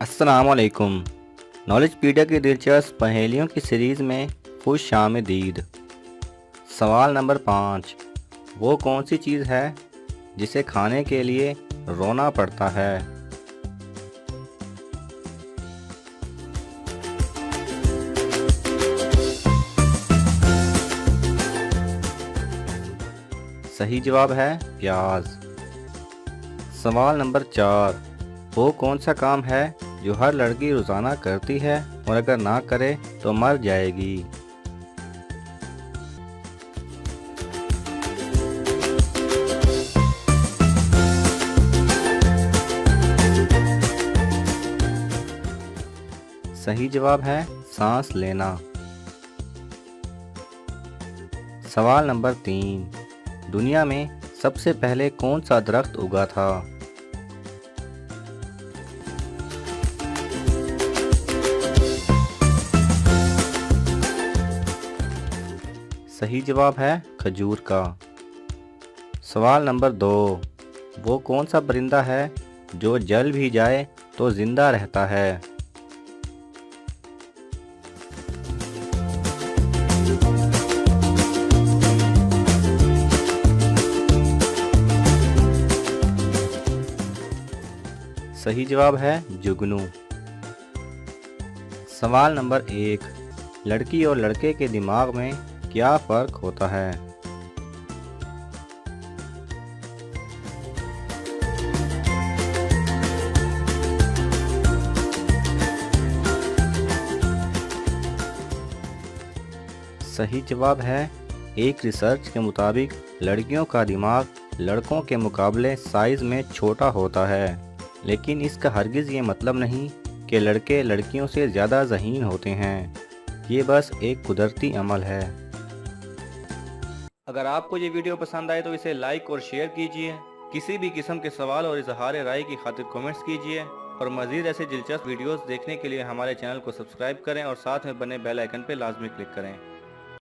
अस्सलामुअलैकुम। नॉलेजपीडिया की दिलचस्प पहेलियों की सीरीज़ में खुश आमदीद। सवाल नंबर 5। वो कौन सी चीज़ है जिसे खाने के लिए रोना पड़ता है? सही जवाब है प्याज। सवाल नंबर 4। वो कौन सा काम है जो हर लड़की रोज़ाना करती है और अगर ना करे तो मर जाएगी? सही जवाब है सांस लेना। सवाल नंबर 3। दुनिया में सबसे पहले कौन सा दरख्त उगा था? सही जवाब है खजूर का। सवाल नंबर 2। वो कौन सा परिंदा है जो जल भी जाए तो जिंदा रहता है? सही जवाब है जुगनू। सवाल नंबर 1। लड़की और लड़के के दिमाग में क्या फ़र्क होता है? सही जवाब है एक रिसर्च के मुताबिक लड़कियों का दिमाग लड़कों के मुकाबले साइज़ में छोटा होता है, लेकिन इसका हरगिज़ ये मतलब नहीं कि लड़के लड़कियों से ज़्यादा ज़हीन होते हैं। ये बस एक कुदरती अमल है। अगर आपको ये वीडियो पसंद आए तो इसे लाइक और शेयर कीजिए। किसी भी किस्म के सवाल और इजहार राय की खातिर कमेंट्स कीजिए और मज़ीद ऐसे दिलचस्प वीडियोस देखने के लिए हमारे चैनल को सब्सक्राइब करें और साथ में बने बेल आइकन पर लाजमी क्लिक करें।